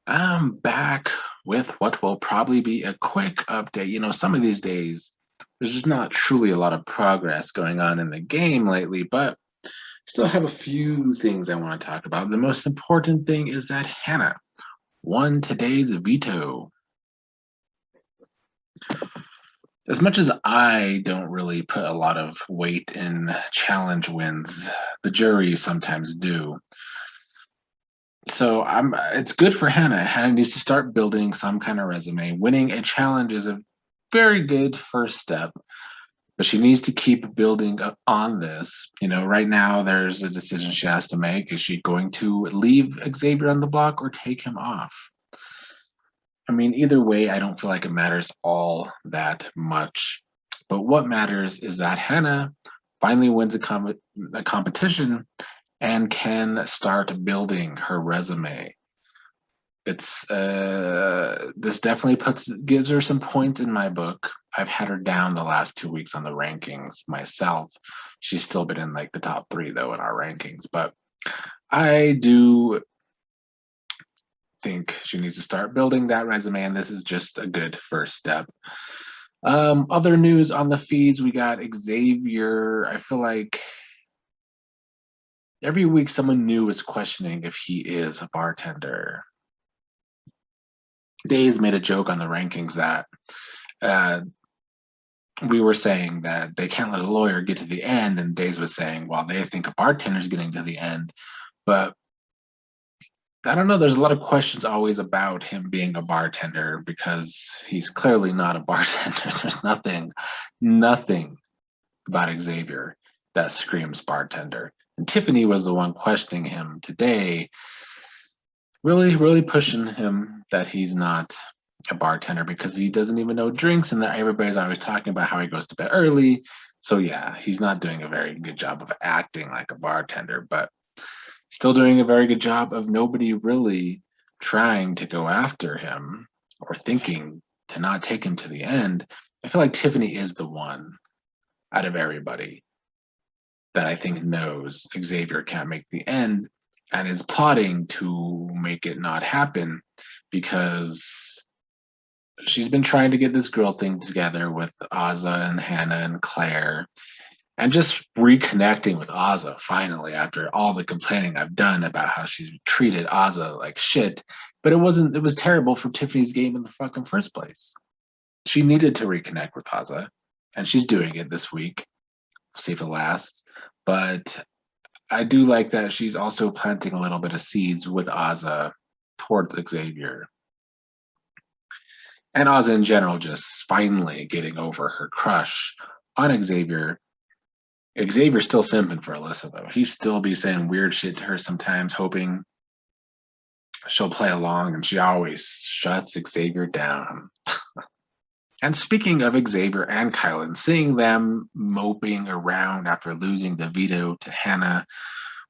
I'm back with what will probably be a quick update. Some of these days, there's just not truly a lot of progress going on in the game lately, but still have a few things I want to talk about. The most important thing is that Hannah won today's veto. As much as I don't really put a lot of weight in challenge wins, the jury sometimes do. So it's good for Hannah. Hannah needs to start building some kind of resume. Winning a challenge is a very good first step, but she needs to keep building up on this. Right now there's a decision she has to make. Is she going to leave Xavier on the block or take him off? I mean, either way, I don't feel like it matters all that much. But what matters is that Hannah finally wins a competition and can start building her resume. It's this definitely gives her some points in my book. I've had her down the last 2 weeks on the rankings myself. She's still been in like the top three though in our rankings, but I do think she needs to start building that resume, and this is just a good first step. Other news on the feeds, we got Xavier. I feel like every week someone new is questioning if he is a bartender. Days made a joke on the rankings that uh, we were saying that they can't let a lawyer get to the end, and Days was saying, well, they think a bartender's getting to the end. But I don't know. There's a lot of questions always about him being a bartender because he's clearly not a bartender. There's nothing about Xavier that screams bartender. And Tiffany was the one questioning him today, really pushing him that he's not a bartender because he doesn't even know drinks, and that everybody's always talking about how he goes to bed early. So yeah, he's not doing a very good job of acting like a bartender, but still doing a very good job of nobody really trying to go after him or thinking to not take him to the end. I feel like Tiffany is the one out of everybody that I think knows Xavier can't make the end and is plotting to make it not happen because she's been trying to get this girl thing together with Ozza and Hannah and Claire, and just reconnecting with Ozza finally after all the complaining I've done about how she's treated Ozza like shit. But it was terrible for Tiffany's game in the fucking first place. She needed to reconnect with Ozza, and she's doing it this week. We'll see if it lasts. But I do like that she's also planting a little bit of seeds with Ozza towards Xavier. And Ozza in general just finally getting over her crush on Xavier. Xavier's still simping for Alyssa, though. He still be saying weird shit to her sometimes, hoping she'll play along, and she always shuts Xavier down. And speaking of Xavier and Kylan, seeing them moping around after losing the veto to Hannah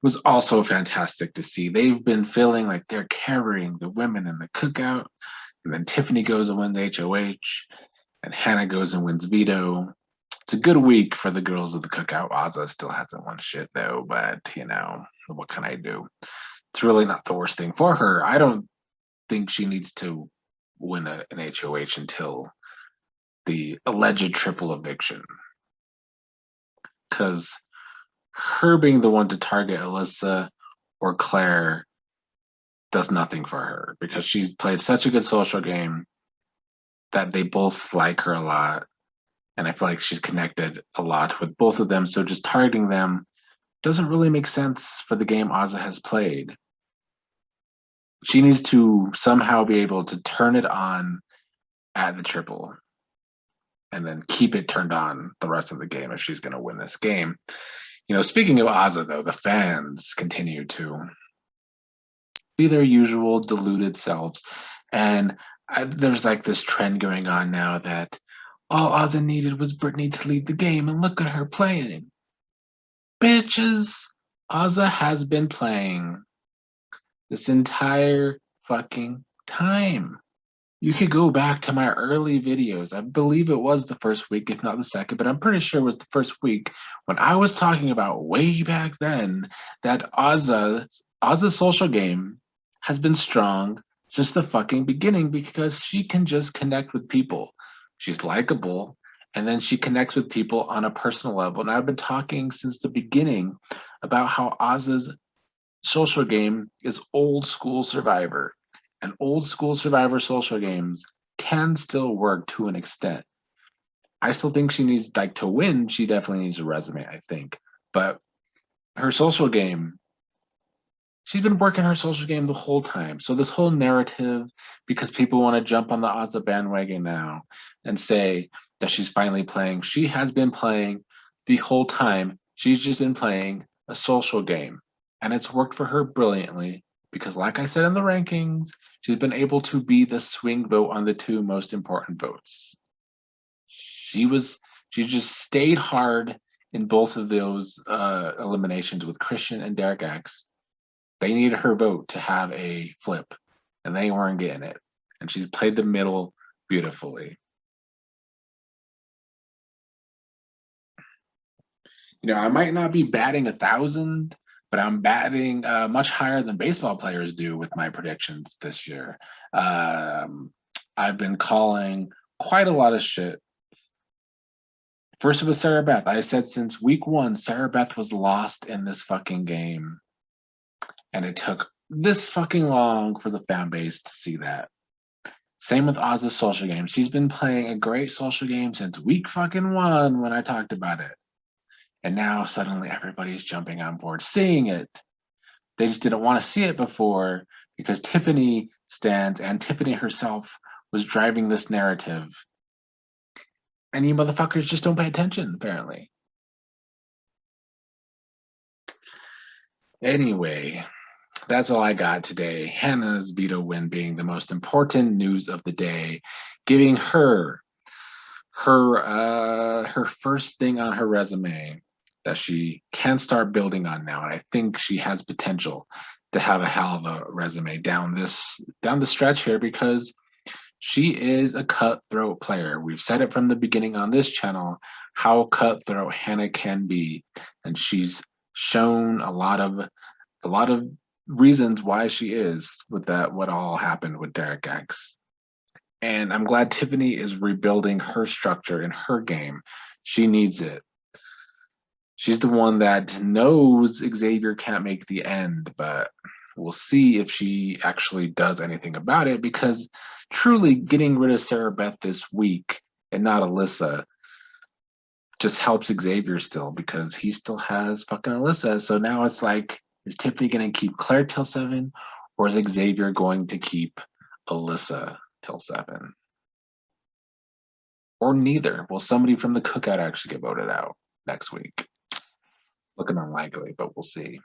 was also fantastic to see. They've been feeling like they're carrying the women in the cookout, and then Tiffany goes and wins HOH, and Hannah goes and wins veto. It's a good week for the girls of the cookout. Ozza still hasn't won shit though, but what can I do? It's really not the worst thing for her. I don't think she needs to win an HOH until the alleged triple eviction. Because her being the one to target Alyssa or Claire does nothing for her because she's played such a good social game that they both like her a lot. And I feel like she's connected a lot with both of them. So just targeting them doesn't really make sense for the game Ozza has played. She needs to somehow be able to turn it on at the triple and then keep it turned on the rest of the game if she's going to win this game. Speaking of Ozza, though, the fans continue to be their usual deluded selves. And there's like this trend going on now that all Ozza needed was Brittany to leave the game, and look at her playing. Bitches, Ozza has been playing this entire fucking time. You could go back to my early videos. I believe it was the first week, if not the second, but I'm pretty sure it was the first week when I was talking about way back then that Ozza's social game has been strong It's just the fucking beginning because she can just connect with people. She's likable, and then she connects with people on a personal level. And I've been talking since the beginning about how Ozza's social game is old school Survivor. And old school Survivor social games can still work to an extent. I still think she needs, like, to win, she definitely needs a resume, I think. But her social game, she's been working her social game the whole time. So this whole narrative, because people want to jump on the Ozza bandwagon now and say that she's finally playing, she has been playing the whole time. She's just been playing a social game. And it's worked for her brilliantly because, like I said in the rankings, she's been able to be the swing vote on the two most important votes. She just stayed hard in both of those eliminations with Christian and Derek X. They needed her vote to have a flip, and they weren't getting it. And she's played the middle beautifully. You know, I might not be batting 1,000, but I'm batting much higher than baseball players do with my predictions this year. I've been calling quite a lot of shit. First, it was Sarah Beth. I said since week 1, Sarah Beth was lost in this fucking game. And it took this fucking long for the fan base to see that. Same with Ozza's social game. She's been playing a great social game since week fucking 1 when I talked about it. And now suddenly everybody's jumping on board, seeing it. They just didn't want to see it before because Tiffany stands and Tiffany herself was driving this narrative. And you motherfuckers just don't pay attention, apparently. Anyway, that's all I got today. Hannah's veto win being the most important news of the day, giving her her first thing on her resume that she can start building on now. And I think she has potential to have a hell of a resume down the stretch here because she is a cutthroat player. We've said it from the beginning on this channel how cutthroat Hannah can be, and she's shown a lot of reasons why she is with that what all happened with Derek X. And I'm glad Tiffany is rebuilding her structure in her game. She needs it. She's the one that knows Xavier can't make the end, but we'll see if she actually does anything about it because truly getting rid of Sarah Beth this week and not Alyssa just helps Xavier still because he still has fucking Alyssa. So now it's like, is Tiffany going to keep Claire till 7 or is Xavier going to keep Alyssa till 7? Or neither? Will somebody from the cookout actually get voted out next week? Looking unlikely, but we'll see.